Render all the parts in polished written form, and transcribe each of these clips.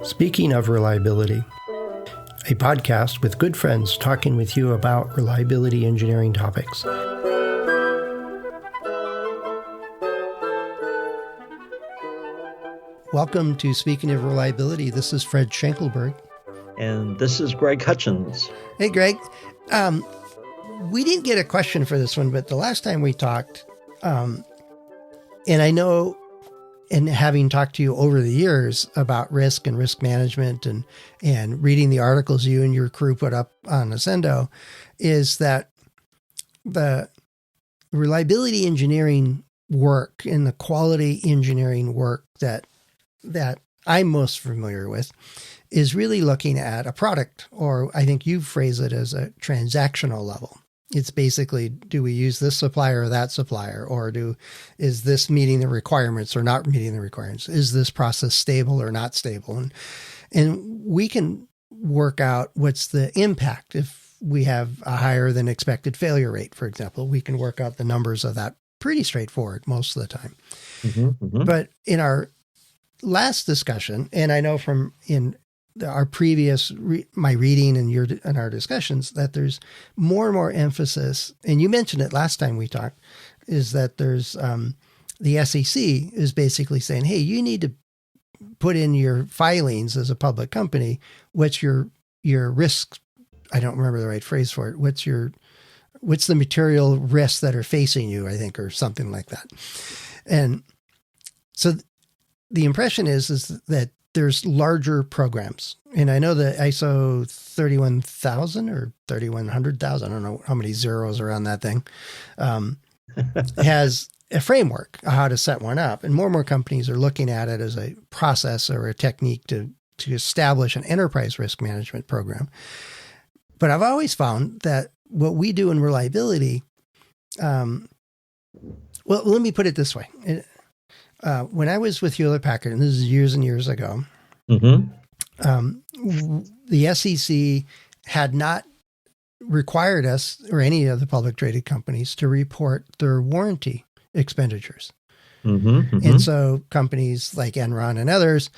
Speaking of reliability, a podcast with good friends talking with you about reliability engineering topics. Welcome to Speaking of Reliability. This is Fred Schenkelberg. And this is Greg Hutchins. Hey, Greg. We didn't get a question for this one, but the last time we talked, and I know, and having talked to you over the years about risk and risk management and reading the articles you and your crew put up on Ascendo, is that the reliability engineering work and the quality engineering work that I'm most familiar with is really looking at a product, or I think you phrase it as a transactional level. It's basically, do we use this supplier or that supplier, or is this meeting the requirements or not meeting the requirements? Is this process stable or not stable? And we can work out what's the impact. If we have a higher than expected failure rate, for example, we can work out the numbers of that pretty straightforward most of the time. But in our last discussion, and I know from our previous my reading and our discussions, that there's more and more emphasis, and you mentioned it last time we talked, is that there's the SEC is basically saying, hey, you need to put in your filings as a public company. What's your risk? I don't remember the right phrase for it. What's the material risks that are facing you, I think, or something like that. And so the impression is that there's larger programs. And I know that ISO 31000 or 3100,000, I don't know how many zeros are on that thing, has a framework of how to set one up. And more companies are looking at it as a process or a technique to establish an enterprise risk management program. But I've always found that what we do in reliability, well, let me put it this way. When I was with Hewlett-Packard, and this is years and years ago, the SEC had not required us or any of the public traded companies to report their warranty expenditures. And so companies like Enron and others,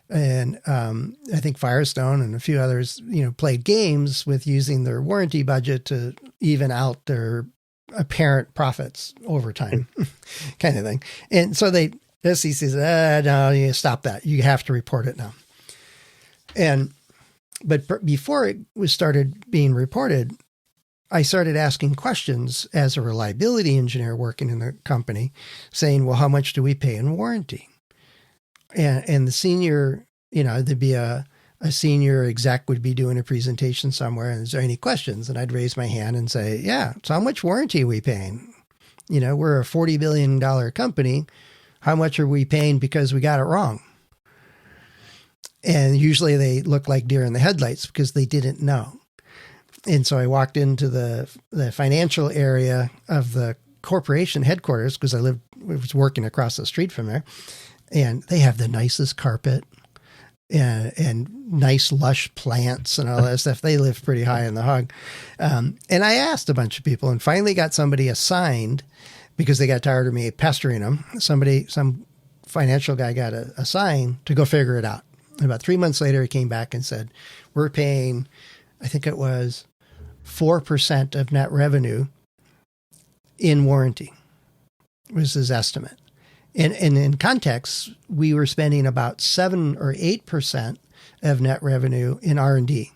and I think Firestone and a few others, played games with using their warranty budget to even out their apparent profits over time, kind of thing. And so the SEC says, no, you stop that. You have to report it now. But before it was started being reported, I started asking questions as a reliability engineer working in the company, saying, well, how much do we pay in warranty? And the senior, there'd be a senior exec would be doing a presentation somewhere, and is there any questions? And I'd raise my hand and say, yeah, so how much warranty are we paying? We're a $40 billion company. How much are we paying because we got it wrong? And usually they look like deer in the headlights because they didn't know. And so I walked into the financial area of the corporation headquarters because I was working across the street from there. And they have the nicest carpet and nice lush plants and all that stuff. They live pretty high in the hog. And I asked a bunch of people and finally got somebody assigned because they got tired of me pestering them. Some financial guy got assigned to go figure it out. And about 3 months later, he came back and said, we're paying, I think it was 4% of net revenue in warranty, was his estimate. And in context, we were spending about 7 or 8% of net revenue in R&D.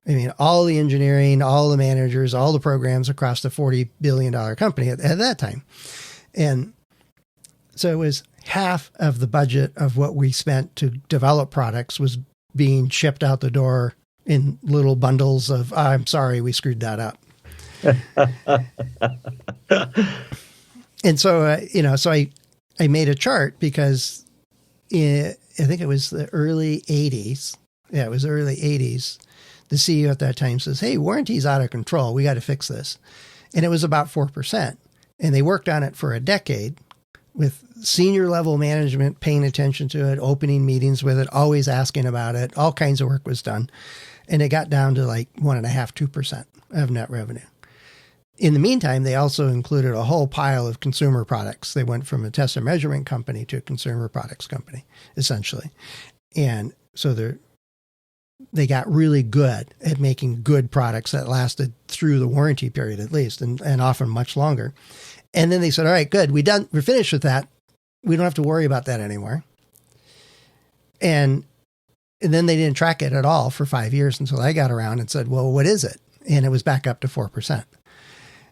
I mean, all the engineering, all the managers, all the programs across the $40 billion company at that time. And so it was half of the budget of what we spent to develop products was being shipped out the door in little bundles of, I'm sorry, we screwed that up. And so, so I made a chart because I think it was the early 80s. Yeah, it was early 80s. The CEO at that time says, hey, warranty's out of control. We got to fix this. And it was about 4%. And they worked on it for a decade with senior level management paying attention to it, opening meetings with it, always asking about it. All kinds of work was done. And it got down to like 1.5%, 2% of net revenue. in the meantime, they also included a whole pile of consumer products. They went from a test and measurement company to a consumer products company, essentially. And so they got really good at making good products that lasted through the warranty period at least, and often much longer. And then they said, all right, good, we're finished with that. We don't have to worry about that anymore. And then they didn't track it at all for 5 years until I got around and said, well, what is it? And it was back up to 4%.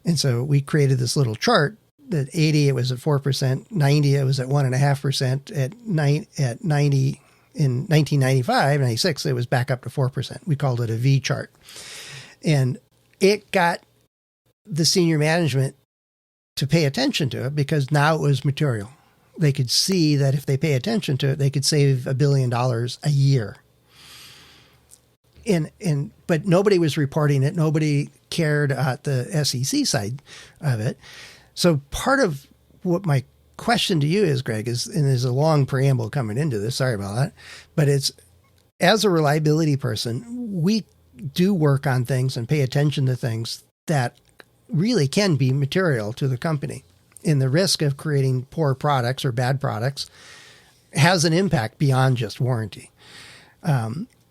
And so we created this little chart that 80, it was at 4%, 90, it was at 1.5%, at 90, in 1995, 96, it was back up to 4%. We called it a V chart. And it got the senior management to pay attention to it because now it was material. They could see that if they pay attention to it, they could save $1 billion a year. But nobody was reporting it. Nobody cared at the SEC side of it. So part of what my question to you is, Greg, and there's a long preamble coming into this, sorry about that, but it's, as a reliability person, we do work on things and pay attention to things that really can be material to the company. And the risk of creating poor products or bad products has an impact beyond just warranty.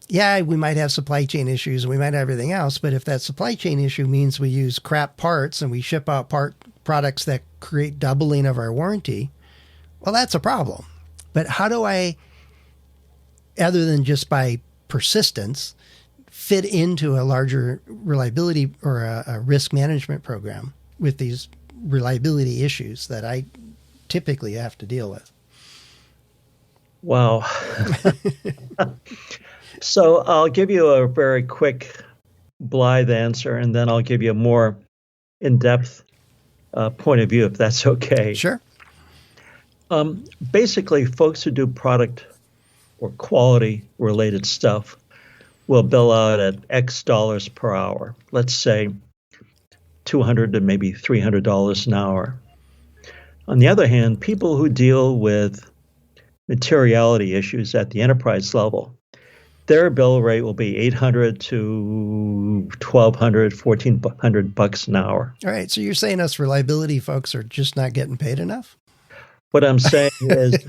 Yeah, we might have supply chain issues, we might have everything else, but if that supply chain issue means we use crap parts and we ship out products that create doubling of our warranty, well, that's a problem. But how do I, other than just by persistence, fit into a larger reliability or a risk management program with these reliability issues that I typically have to deal with? Wow. So I'll give you a very quick, blithe answer, and then I'll give you a more in-depth point of view, if that's okay. Sure. Basically, folks who do product or quality-related stuff will bill out at X dollars per hour. Let's say $200 to maybe $300 an hour. On the other hand, people who deal with materiality issues at the enterprise level, their bill rate will be $800 to $1,200, $1,400 an hour. All right. So you're saying us reliability folks are just not getting paid enough? What I'm saying is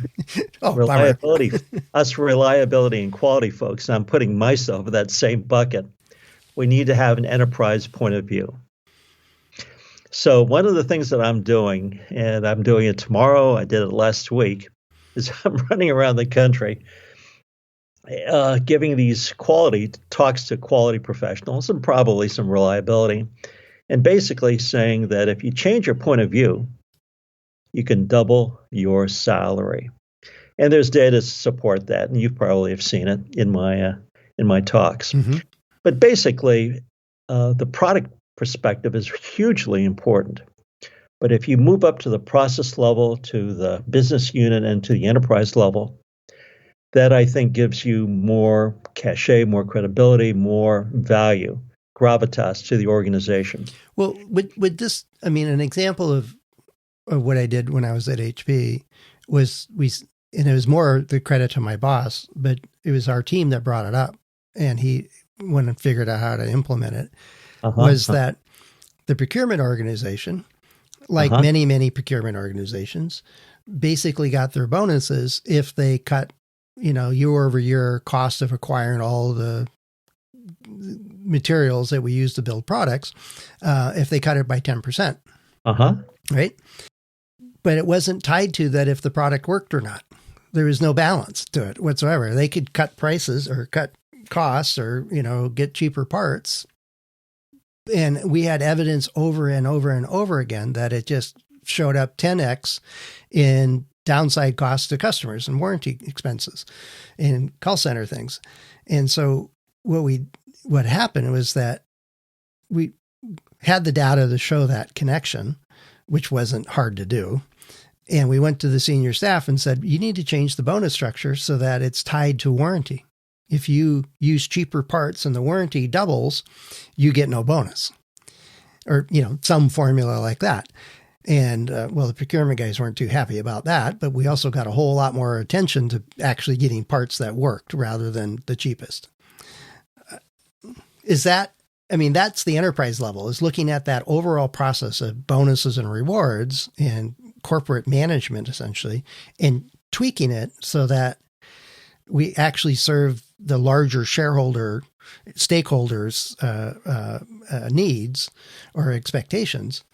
reliability, bummer. us reliability and quality folks, and I'm putting myself in that same bucket, we need to have an enterprise point of view. So one of the things that I'm doing, and I'm doing it tomorrow, I did it last week, is I'm running around the country giving these quality talks to quality professionals and probably some reliability, and basically saying that if you change your point of view, you can double your salary. And there's data to support that, and you probably have seen it in my talks. Mm-hmm. But basically, the product perspective is hugely important. But if you move up to the process level, to the business unit, and to the enterprise level, that I think gives you more cachet, more credibility, more value, gravitas to the organization. Well, with this, I mean, an example of what I did when I was at HP was and it was more the credit to my boss, but it was our team that brought it up, and he went and figured out how to implement it. That the procurement organization, like many, many procurement organizations, basically got their bonuses if they cut, year over year cost of acquiring all the materials that we use to build products, if they cut it by 10%. Right? But it wasn't tied to that if the product worked or not. There was no balance to it whatsoever. They could cut prices or cut costs or, get cheaper parts. And we had evidence over and over and over again that it just showed up 10x in downside costs to customers and warranty expenses and call center things. And so what happened was that we had the data to show that connection, which wasn't hard to do. And we went to the senior staff and said, you need to change the bonus structure so that it's tied to warranty. If you use cheaper parts and the warranty doubles, you get no bonus, or, some formula like that. And, the procurement guys weren't too happy about that, but we also got a whole lot more attention to actually getting parts that worked rather than the cheapest. Is that I mean, that's the enterprise level, is looking at that overall process of bonuses and rewards and corporate management, essentially, and tweaking it so that we actually serve the larger stakeholders' needs or expectations,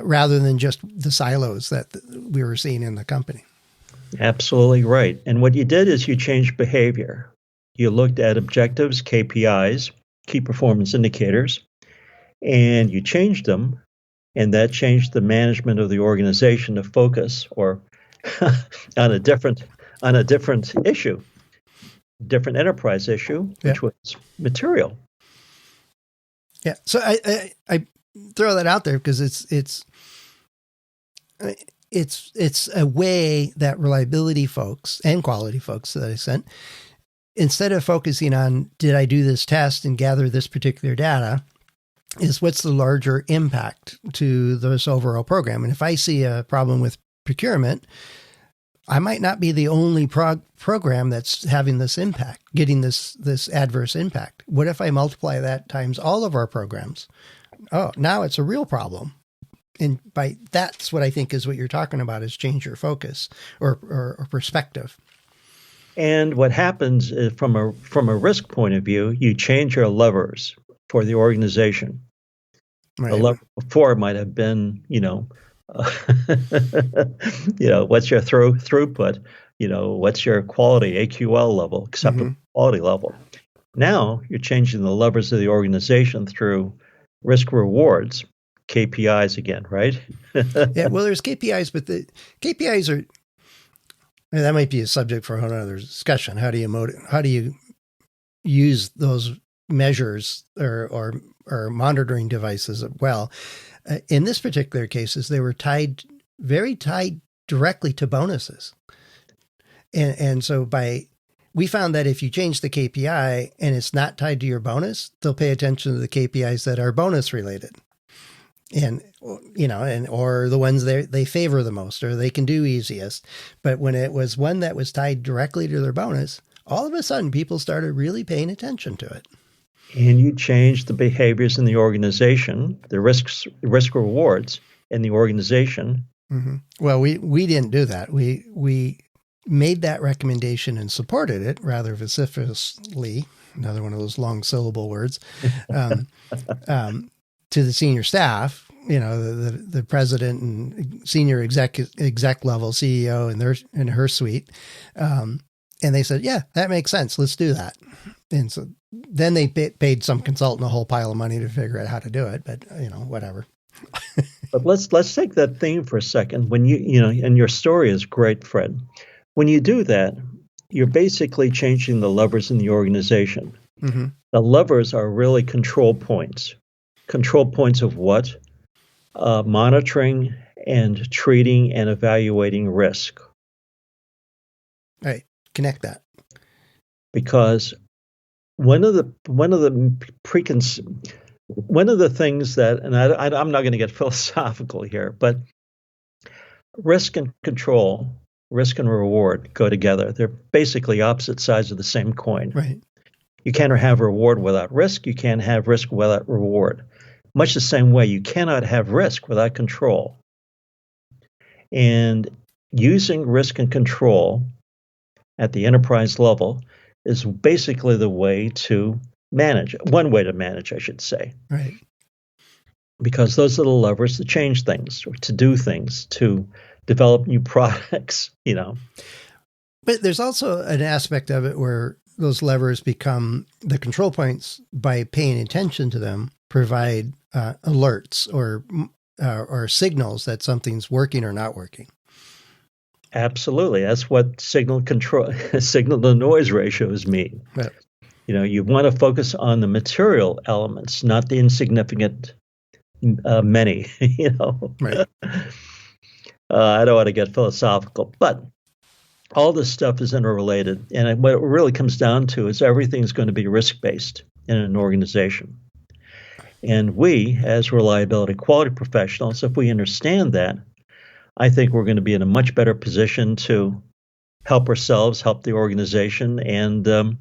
rather than just the silos that we were seeing in the company. Absolutely right. And what you did is you changed behavior. You looked at objectives, KPIs, key performance indicators, and you changed them, and that changed the management of the organization to focus or on a different issue, different enterprise issue, which was material. Yeah. So I throw that out there because it's a way that reliability folks and quality folks, to that extent, instead of focusing on, did I do this test and gather this particular data, is what's the larger impact to this overall program. And if I see a problem with procurement, I might not be the only program that's having this impact, getting this adverse impact. What if I multiply that times all of our programs? Oh, now it's a real problem. And that's what I think is what you're talking about, is change your focus or perspective. And what happens is, from a risk point of view, you change your levers for the organization. Right. The lever before might have been, what's your throughput? What's your quality, AQL level, acceptable quality level? Now you're changing the levers of the organization through risk rewards, KPIs again, right? Yeah, well, there's KPIs, but the KPIs are, that might be a subject for another discussion. How do you use those measures or monitoring devices well? In this particular cases, they were very tied directly to bonuses. And so we found that if you change the KPI and it's not tied to your bonus, they'll pay attention to the KPIs that are bonus related. And, or the ones they favor the most or they can do easiest. But when it was one that was tied directly to their bonus, all of a sudden people started really paying attention to it. And you changed the behaviors in the organization, the risk rewards in the organization. Mm-hmm. Well, we didn't do that. We made that recommendation and supported it rather vociferously, another one of those long syllable words, to the senior staff, the president and senior exec level CEO and her suite. And they said, yeah, that makes sense. Let's do that. And so then they paid some consultant a whole pile of money to figure out how to do it, but whatever. But let's take that theme for a second. When and your story is great, Fred. When you do that, you're basically changing the levers in the organization. Mm-hmm. The levers are really control points. Control points of what? Monitoring and treating and evaluating risk. Right. Connect that. Because one of the things that, and I'm not going to get philosophical here, but risk and control, risk and reward go together. They're basically opposite sides of the same coin. Right. You can't have reward without risk. You can't have risk without reward. Much the same way, you cannot have risk without control. And using risk and control at the enterprise level is basically the way to manage, one way to manage, I should say. Right. Because those are the levers to change things, or to do things, to develop new products, But there's also an aspect of it where those levers become the control points. By paying attention to them, provide alerts or signals that something's working or not working. Absolutely. That's what signal to noise ratios mean. Right. You want to focus on the material elements, not the insignificant many, Right. I don't want to get philosophical, but all this stuff is interrelated. And what it really comes down to is everything's going to be risk-based in an organization. And we, as reliability quality professionals, if we understand that, I think we're going to be in a much better position to help ourselves, help the organization, and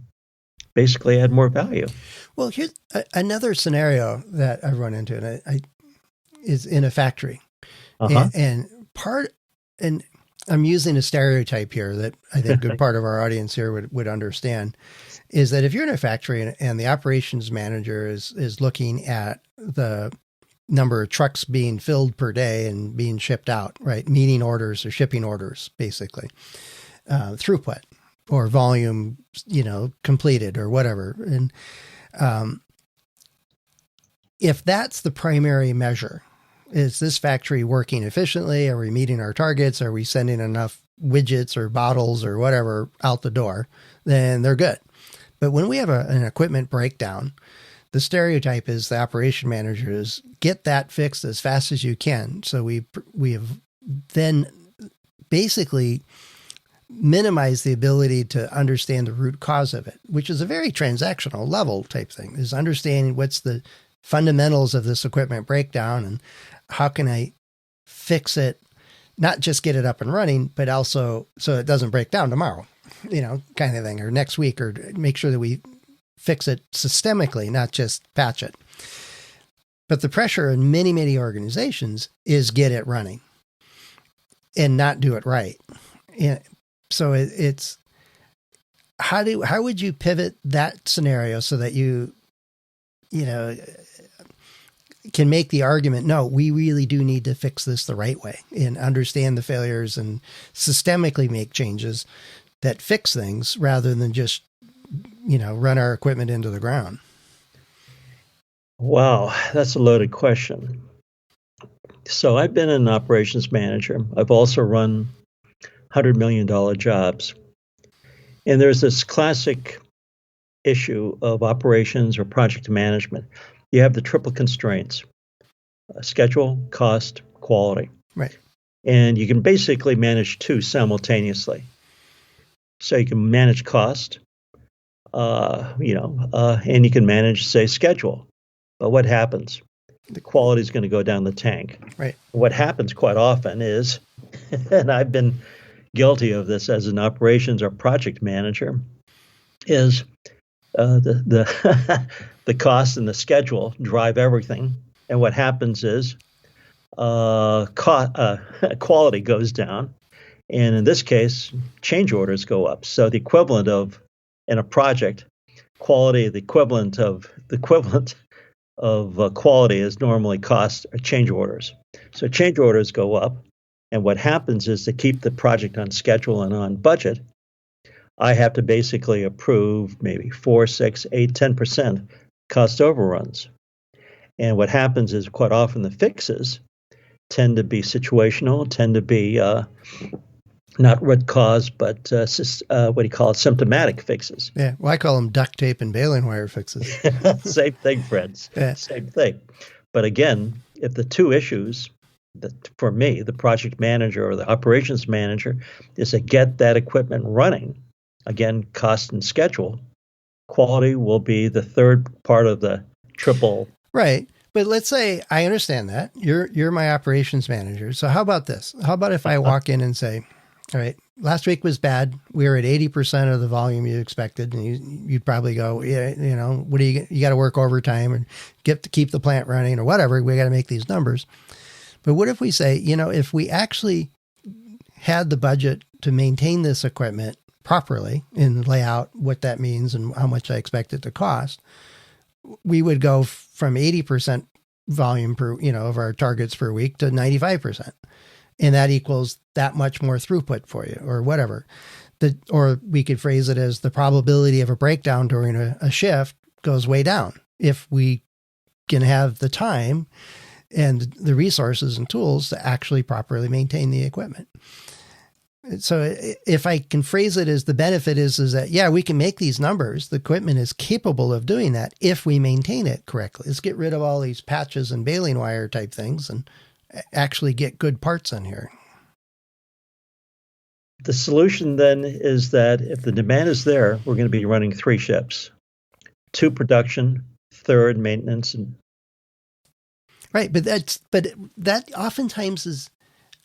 basically add more value. Well, here's another scenario that I've run into, and I is in a factory. Uh-huh. And I'm using a stereotype here that I think a good part of our audience here would understand, is that if you're in a factory and the operations manager is looking at the number of trucks being filled per day and being shipped out, right? Meeting orders or shipping orders, basically, throughput or volume, completed or whatever. And if that's the primary measure, is this factory working efficiently? Are we meeting our targets? Are we sending enough widgets or bottles or whatever out the door? Then they're good. But when we have an equipment breakdown, the stereotype is the operation manager is get that fixed as fast as you can. So we have then basically minimized the ability to understand the root cause of it, which is a very transactional level type thing, is understanding what's the fundamentals of this equipment breakdown and how can I fix it, not just get it up and running, but also so it doesn't break down tomorrow, kind of thing, or next week, or make sure that we fix it systemically, not just patch it. But the pressure in many, many organizations is get it running and not do it right. And so it's how would you pivot that scenario so that you can make the argument, no, we really do need to fix this the right way and understand the failures and systemically make changes that fix things rather than just, run our equipment into the ground? Wow, that's a loaded question. So I've been an operations manager. I've also run $100 million jobs. And there's this classic issue of operations or project management. You have the triple constraints: schedule, cost, quality. Right. And you can basically manage two simultaneously. So you can manage cost, and you can manage, say, schedule. But what happens? The quality is going to go down the tank. Right. What happens quite often is, and I've been guilty of this as an operations or project manager, is the the cost and the schedule drive everything, and what happens is quality goes down, and in this case, change orders go up. So the equivalent of in a project, quality, the equivalent of quality is normally cost or change orders. So change orders go up, and what happens is to keep the project on schedule and on budget, I have to basically approve maybe 4, 6, 8, 10% cost overruns. And what happens is quite often the fixes tend to be situational, tend to be not root cause, but symptomatic fixes. Yeah, well, I call them duct tape and baling wire fixes. Same thing, friends. Yeah. Same thing. But again, if the two issues, for me, the project manager or the operations manager, is to get that equipment running, again, cost and schedule, quality will be the third part of the triple. Right. But let's say I understand that. You're my operations manager. So how about this? How about if I walk in and say, all right, last week was bad. We were at 80% of the volume you expected. And you'd probably go, yeah, what do you got to work overtime and keep the plant running or whatever. We got to make these numbers. But what if we say, if we actually had the budget to maintain this equipment properly and lay out what that means and how much I expect it to cost, we would go from 80% volume of our targets per week to 95%. And that equals that much more throughput for you or whatever. Or we could phrase it as the probability of a breakdown during a shift goes way down if we can have the time and the resources and tools to actually properly maintain the equipment. So if I can phrase it as the benefit is that, yeah, we can make these numbers. The equipment is capable of doing that if we maintain it correctly. Let's get rid of all these patches and baling wire type things and actually get good parts in here. The solution then is that if the demand is there, we're going to be running 3 shifts, 2 production, 3rd maintenance. Right. But that oftentimes is,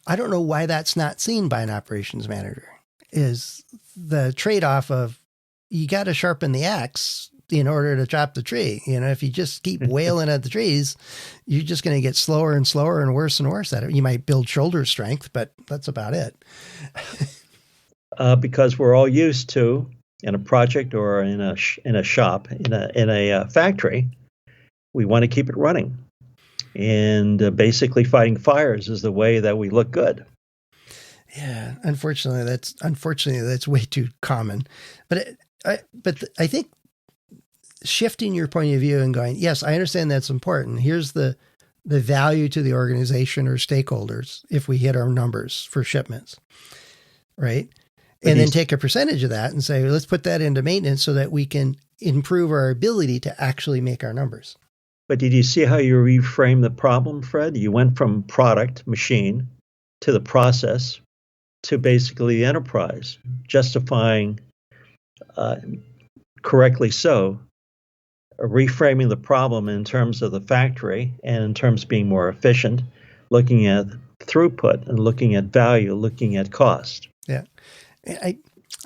I don't know why that's not seen by an operations manager, is the trade-off of you got to sharpen the axe in order to chop the tree. If you just keep wailing at the trees, you're just going to get slower and slower and worse at it. You might build shoulder strength, but that's about it. Because we're all used to, in a project or in a shop, in a factory, we want to keep it running. And basically fighting fires is the way that we look good. Yeah, unfortunately, that's way too common. But I think shifting your point of view and going, yes, I understand that's important. Here's the value to the organization or stakeholders if we hit our numbers for shipments, right? And then take a percentage of that and say, let's put that into maintenance so that we can improve our ability to actually make our numbers. But did you see how you reframe the problem, Fred? You went from product, machine, to the process, to basically the enterprise, justifying, correctly so, reframing the problem in terms of the factory and in terms of being more efficient, looking at throughput and looking at value, looking at cost. Yeah.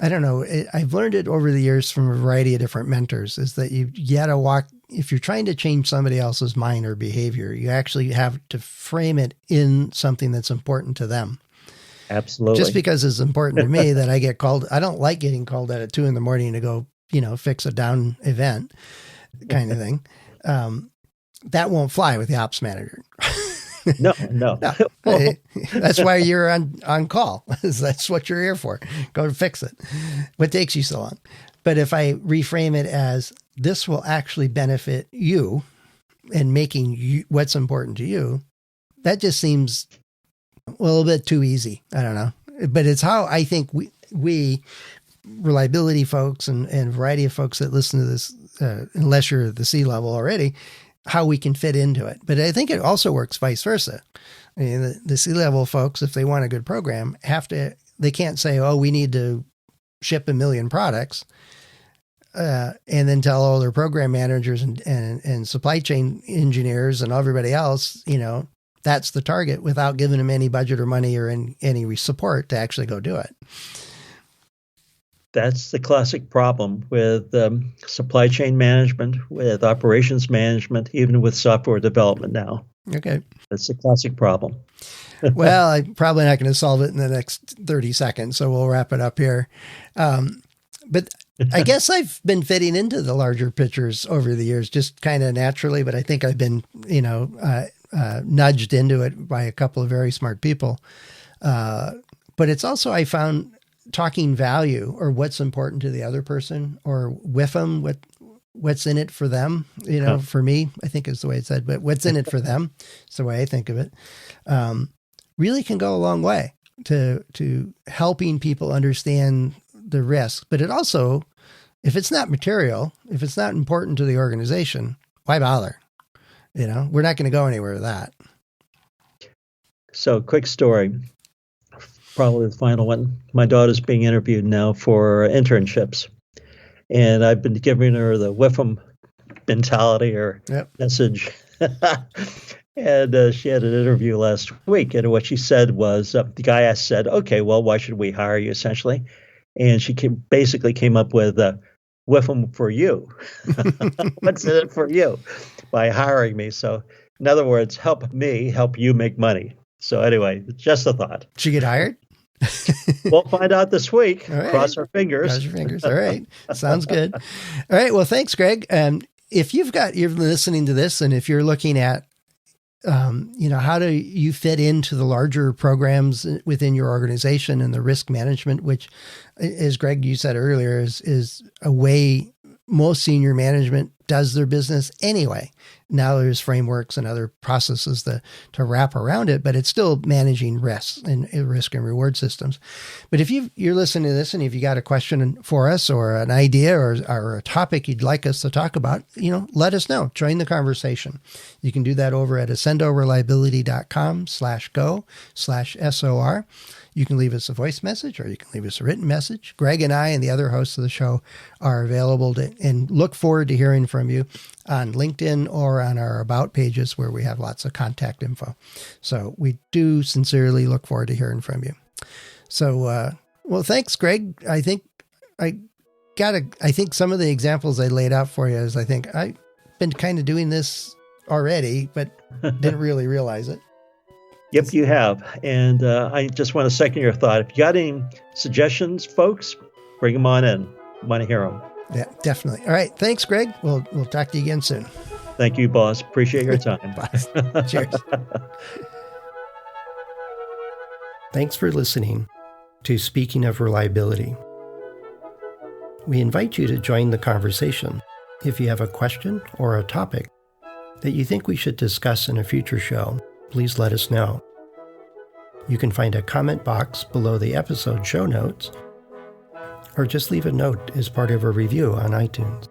I don't know. I've learned it over the years from a variety of different mentors is that you gotta walk, if you're trying to change somebody else's mind or behavior, you actually have to frame it in something that's important to them. Absolutely. Just because it's important to me that I get called, I don't like getting called at 2 a.m. to go, fix a down event kind of thing. That won't fly with the ops manager. No. That's why you're on call. That's what you're here for. Go fix it. What takes you so long? But if I reframe it as this will actually benefit you and making you what's important to you, that just seems a little bit too easy. I don't know. But it's how I think we reliability folks and a variety of folks that listen to this, unless you're at the C-level already, how we can fit into it. But I think it also works vice versa. I mean, the C-level folks, if they want a good program, they can't say, oh, we need to ship 1 million products, and then tell all their program managers and supply chain engineers and everybody else, that's the target without giving them any budget or money or any support to actually go do it. That's the classic problem with supply chain management, with operations management, even with software development now. Okay. That's a classic problem. Well, I'm probably not going to solve it in the next 30 seconds, so we'll wrap it up here. But I guess I've been fitting into the larger pictures over the years, just kind of naturally, but I think I've been, nudged into it by a couple of very smart people. But it's also, I found, talking value or what's important to the other person or with them, what's in it for them, for me, I think is the way it's said, but what's in it for them is the way I think of it, really can go a long way to helping people understand the risk. But it also, if it's not material, if it's not important to the organization, why bother? We're not going to go anywhere with that. So quick story. Probably the final one. My daughter's being interviewed now for internships, and I've been giving her the WIFM mentality or message. And she had an interview last week, and what she said was, the guy said, okay, well, why should we hire you, essentially? And she basically came up with WIFM for you. What's in it for you by hiring me? So, in other words, help me help you make money. So anyway, just a thought. Did you get hired? We'll find out this week. All right. Cross our fingers. Cross your fingers. All right. Sounds good. All right. Well, thanks, Greg. If you're listening to this and if you're looking at, how do you fit into the larger programs within your organization and the risk management, which, as Greg, you said earlier, is a way most senior management does their business anyway. Now there's frameworks and other processes to wrap around it, but it's still managing risks and risk and reward systems. But if you're listening to this and if you got a question for us or an idea or a topic you'd like us to talk about, let us know. Join the conversation. You can do that over at accendoreliability.com/go/SOR. You can leave us a voice message or you can leave us a written message. Greg and I and the other hosts of the show are available and look forward to hearing from you on LinkedIn or on our About pages where we have lots of contact info. So we do sincerely look forward to hearing from you. So, well, thanks, Greg. I think I I think some of the examples I laid out for you is I've been kind of doing this already, but didn't really realize it. Yep, you have. And I just want to second your thought. If you got any suggestions, folks, bring them on in. Want to hear them. Yeah, definitely. All right. Thanks, Greg. We'll talk to you again soon. Thank you, boss. Appreciate your time. Bye. Cheers. Thanks for listening to Speaking of Reliability. We invite you to join the conversation. If you have a question or a topic that you think we should discuss in a future show, please let us know. You can find a comment box below the episode show notes, or just leave a note as part of a review on iTunes.